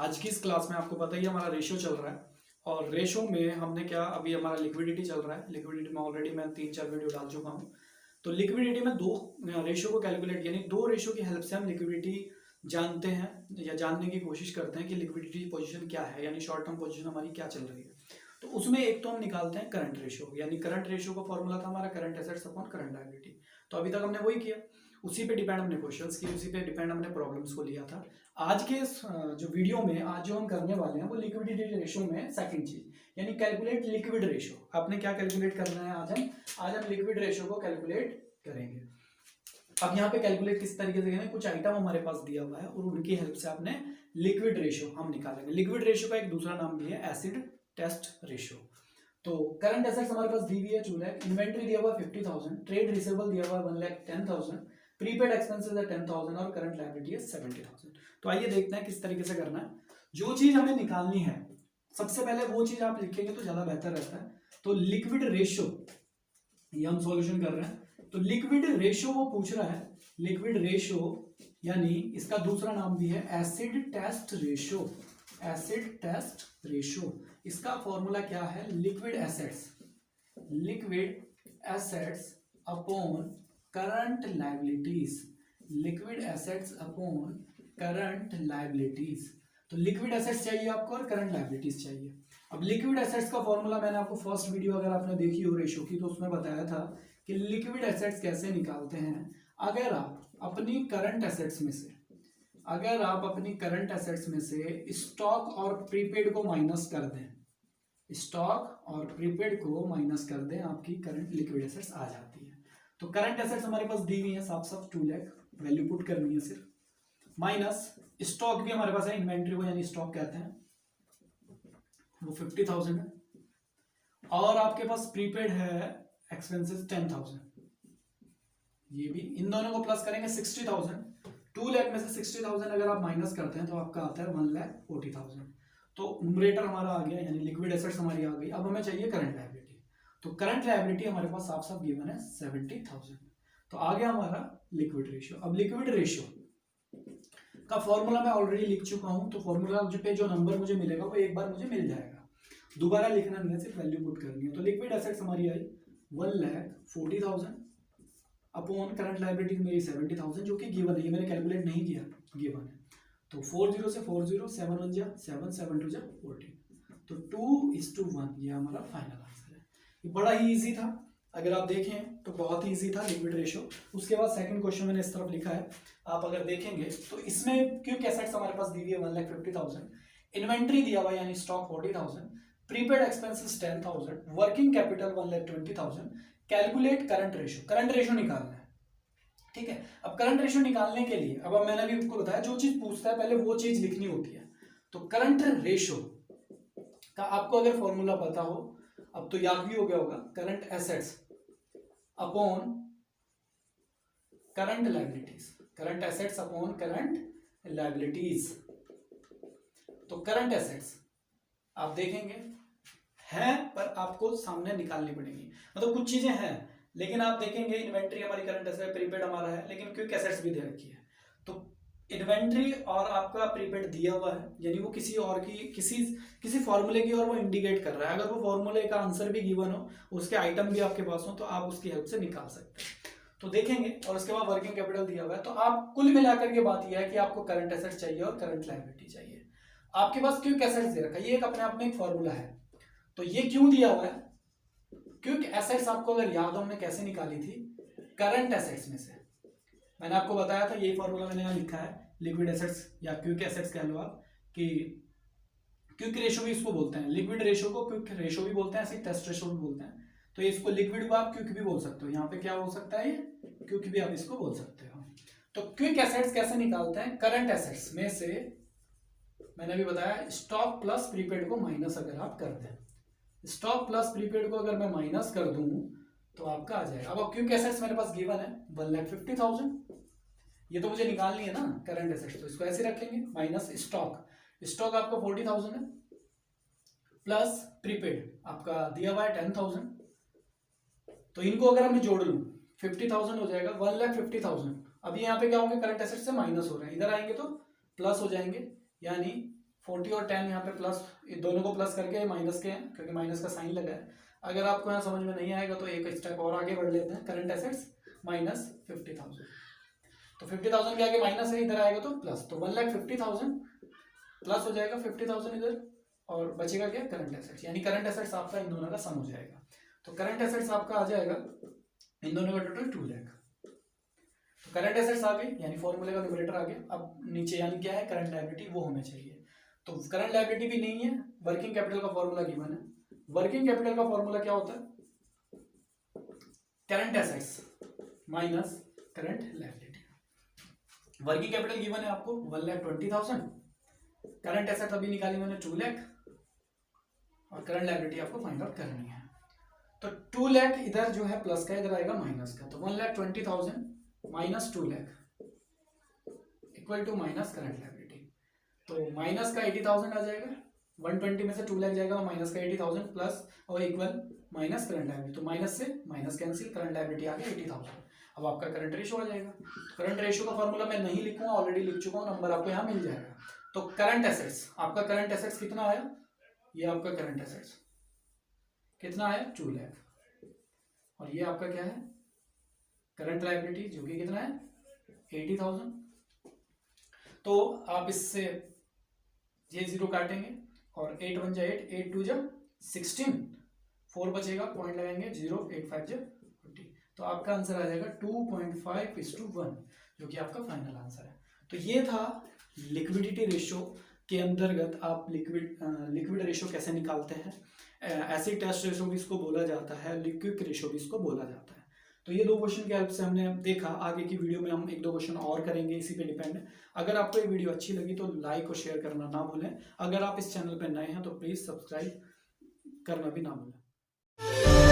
आज की इस क्लास में आपको पता ही है हमारा रेशियो चल रहा है और रेशियो में हमने क्या अभी हमारा लिक्विडिटी चल रहा है। लिक्विडिटी में ऑलरेडी मैं 3-4 वीडियो डाल चुका हूँ। तो लिक्विडिटी में दो रेशियो को कैलकुलेट यानी दो रेशियो की हेल्प से हम लिक्विडिटी जानते हैं या जानने की कोशिश करते हैं कि लिक्विडिटी पोजीशन क्या है, यानी शॉर्ट टर्म पोजीशन हमारी क्या चल रही है। तो उसमें एक तो हम निकालते हैं करंट रेशियो, यानी करंट रेशियो का फॉर्मूला था हमारा current assets upon current liability. तो अभी तक हमने वही किया, उसी पे डिपेंड हमने क्वेश्चंस किए, उसी पे डिपेंड हमने प्रॉब्लम्स को लिया था। आज के जो वीडियो में आज जो हम करने वाले हैं वो लिक्विडिटी रेशियो में सेकंड चीज, यानी कैलकुलेट लिक्विड रेशियो। आपने क्या कैलकुलेट करना है आज हम लिक्विड रेशियो को कैलकुलेट करेंगे। अब यहाँ पे कैलकुलेट किस तरीके से करेंगे, कुछ आइटम हमारे पास दिया हुआ है और उनकी हेल्प से आपने लिक्विड रेशियो हम निकालेंगे। लिक्विड रेशियो का एक दूसरा नाम भी है एसिड टेस्ट रेशियो। तो करंट एसेट्स हमारे पास दी हुई है 2 लाख, इन्वेंट्री दिया हुआ 50,000, ट्रेड रिसीवेबल दिया हुआ 1,10,000, प्रीपेड एक्सपेंसेस है 10,000 और करंट लायबिलिटी है 70,000। तो आइए देखते हैं किस तरीके से करना है। जो चीज हमें निकालनी है सबसे पहले वो चीज आप लिखेंगे तो ज्यादा बेहतर रहता है। तो लिक्विड रेशियो ये हम सॉल्यूशन कर रहे हैं, तो लिक्विड रेशियो वो पूछ रहा है। लिक्विड रेशियो यानी इसका दूसरा नाम भी है acid test ratio. Acid test ratio इसका फॉर्मूला क्या है, liquid assets upon current liabilities. Liquid assets upon current liabilities. तो लिक्विड एसेट्स चाहिए आपको और करंट लायबिलिटीज चाहिए। अब लिक्विड एसेट्स का फॉर्मूला मैंने आपको फर्स्ट वीडियो अगर आपने देखी हो रेशियो की तो उसमें बताया था कि लिक्विड एसेट्स कैसे निकालते हैं। अगर आप अपनी करंट एसेट्स में से स्टॉक और प्रीपेड को माइनस कर दें, आपकी करंट लिक्विड एसेट्स आ जाती है। तो करंट एसेट्स हमारे पास दी हुई है साफ 2 लाख, वैल्यू पुट करनी है सिर्फ, माइनस स्टॉक भी हमारे पास है, इन्वेंट्री को यानी स्टॉक कहते हैं, वो 50,000 है, और आपके पास प्रीपेड है एक्सपेंसेस 10,000, ये भी इन दोनों को प्लस करेंगे 60,000। 2 लाख में से 60,000 अगर आप माइनस करते हैं तो आपका आता है 1,40,000। तो न्यूमरेटर हमारा आ गया, यानी लिक्विड एसेट्स हमारी आ गई। अब हमें चाहिए करंट लायबिलिटी, तो करंट लायबिलिटी हमारे पास साफ गिवन है 70,000। तो आ गया हमारा लिक्विड रेशियो। अब लिक्विड रेशियो का फॉर्मूला मैं ऑलरेडी लिख चुका हूं, तो फॉर्मूला पे जो नंबर मुझे मिलेगा वो एक बार मुझे मिल जाएगा, दोबारा लिखना नहीं है, सिर्फ वैल्यू पुट करनी है। तो लिक्विड एसेट्स हमारी आई 1,40,000 अपॉन करंट लायबिलिटी मेरी 70,000 जो कि गिवन है, ये मैंने कैलकुलेट नहीं किया, गिवन है। तो 40 से 40, 7 1 जा 7, 7 2 जा 14, तो 2:1 ये हमारा फाइनल आंसर है। ये बड़ा ही इजी था, अगर आप देखें तो बहुत ही इजी था लिक्विड रेशियो। उसके बाद सेकंड क्वेश्चन मैंने इस तरफ लिखा है, आप अगर देखेंगे तो इसमें क्विक एसेट्स हमारे पास दी हुई है 1,50,000, इन्वेंट्री दिया हुआ यानी stock 40,000, prepaid expenses 10,000, working capital 1,20,000। Calculate current ratio, current ratio निकालना है, ठीक है। अब करंट रेशियो निकालने के लिए अब मैंने भी आपको बताया जो चीज पूछता है पहले वो चीज लिखनी होती है। तो करंट रेशियो का आपको अगर फॉर्मूला पता हो, अब तो याद भी हो गया होगा, current assets upon current liabilities, current assets upon current liabilities. तो करंट एसेट्स आप देखेंगे हैं पर आपको सामने निकालनी पड़ेगी, मतलब कुछ चीजें हैं लेकिन आप देखेंगे इन्वेंट्री हमारी करंट एसेट, प्रीपेड हमारा है, लेकिन क्विक एसेट्स भी दे रखी है। तो इन्वेंट्री और आपका प्रीपेड दिया हुआ है, यानी वो किसी और की किसी फॉर्मूले की और वो इंडिकेट कर रहा है। अगर वो फॉर्मूले का आंसर भी गिवन हो, उसके आइटम भी आपके पास हो, तो आप उसकी हेल्प से निकाल सकते हैं। तो देखेंगे, और उसके बाद वर्किंग कैपिटल दिया हुआ है। तो आप कुल मिलाकर के बात यह है कि आपको करंट एसेट्स चाहिए और करंट लायबिलिटी चाहिए। आपके पास क्विक एसेट्स दे रखा है, ये एक अपने आप में एक फॉर्मूला है। तो ये क्यों दिया हुआ है, क्विक एसेट्स आपको अगर याद हो हमने कैसे निकाली थी, करंट एसेट्स में से मैंने आपको बताया था, यही फॉर्मूला मैंने यहाँ लिखा है। लिक्विड एसेट्स या क्विक एसेट्स कह लो आप, कि क्विक रेशियो भी इसको बोलते हैं, लिक्विड रेशियो को क्विक रेशियो भी बोलते हैं, ऐसे टेस्ट रेशियो भी बोलते हैं। तो इसको लिक्विड को आप क्विक भी बोल सकते हो, यहाँ पे क्या हो सकता है, क्विक भी आप इसको बोल सकते हो। तो क्विक एसेट्स कैसे निकालते हैं, करंट एसेट्स में से मैंने भी बताया स्टॉक प्लस प्रीपेड को माइनस अगर आप करते हैं, स्टॉक प्लस प्रीपेड को अगर मैं माइनस कर दूं तो आपका आ जाएगा। अब क्विक एसेट्स मेरे पास गिवन है 1,50,000, ये तो मुझे निकालनी है ना करंट एसेट्स, तो इसको ऐसे रखेंगे, माइनस स्टॉक आपका 40,000 है, प्लस प्रीपेड आपका दिया हुआ है 10,000। तो इनको अगर हमने जोड़ लूं 50,000 हो जाएगा, 1,50,000। अभी यहाँ पे क्या होंगे, करंट एसेट्स से माइनस हो रहे हैं, इधर आएंगे तो प्लस हो जाएंगे, यानी 40 और 10 यहाँ पे प्लस, दोनों को प्लस करके माइनस के हैं क्योंकि माइनस का साइन लगा है। अगर आपको यहाँ समझ में नहीं आएगा तो एक स्टेप और आगे बढ़ लेते हैं। करंट एसेट्स माइनस 50,000, तो 50,000 के आगे माइनस है, इधर आएगा तो प्लस, तो 1,50,000 प्लस हो जाएगा 50,000 इधर, और बचेगा क्या करंट एसेट्स, यानी करंट एसेट्स आपका इन दोनों का सम हो जाएगा। तो करंट एसेट्स आपका आ जाएगा इन दोनों का टोटल 2 लाख। तो करंट एसेट्स आ गई, यानी फॉर्मूले का न्यूमरेटर आ गया। अब नीचे यानी क्या है करंट लायबिलिटी, वो हमें चाहिए। तो करंट लायबिलिटी भी नहीं है, वर्किंग कैपिटल का फॉर्मूला गिवन है। वर्किंग कैपिटल का फॉर्मूला क्या होता है, current assets minus current liability. Working capital given है आपको 1,20,000, करंट एसेट्स अभी निकाली मैंने 2 लाख, और करंट लायबिलिटी आपको फाइंड आउट करनी है। तो 2 लाख इधर जो है प्लस का, इधर आएगा माइनस का, तो 1,20,000 minus 2 lakh equal to minus current liability. तो माइनस का 80,000 आ जाएगा, 120 में से 2 लाख जाएगा, माइनस का 80,000 प्लस और इक्वल माइनस करंट लायबिलिटी, तो माइनस से माइनस कैंसिल, करंट लायबिलिटी आ गया 80,000। अब आपका करंट रेशो आ जाएगा। करंट रेशो का फॉर्मूला मैं नहीं लिखूंगा, ऑलरेडी लिख चुका हूँ, नंबर आपको यहाँ मिल जाएगा। तो करंट एसेट्स, आपका करंट एसेट्स कितना आया, ये आपका करंट एसेट्स कितना आया 2 लाख, और ये आपका क्या है करंट लायबिलिटी जो कि कितना है 80,000। तो आप इससे ये 0 काटेंगे और 8 1 जा 8, 8 2 जा 16, 4 बचेगा, पॉइंट लगाएंगे 0, 8 5 जा 40, तो आपका आंसर आ जाएगा 2.5:1, जो कि आपका फाइनल आंसर है। तो ये था लिक्विडिटी रेशो के अंतर्गत आप लिक्विड रेशो कैसे निकालते हैं। एसिड टेस्ट रेशो भी इसको बोला जाता है, लिक्विड रेशो भी इसको बोला जाता है। तो ये 2 क्वेश्चन के हेल्प से हमने देखा। आगे की वीडियो में हम 1-2 क्वेश्चन और करेंगे इसी पे डिपेंड। अगर आपको ये वीडियो अच्छी लगी तो लाइक और शेयर करना ना भूलें। अगर आप इस चैनल पर नए हैं तो प्लीज़ सब्सक्राइब करना भी ना भूलें।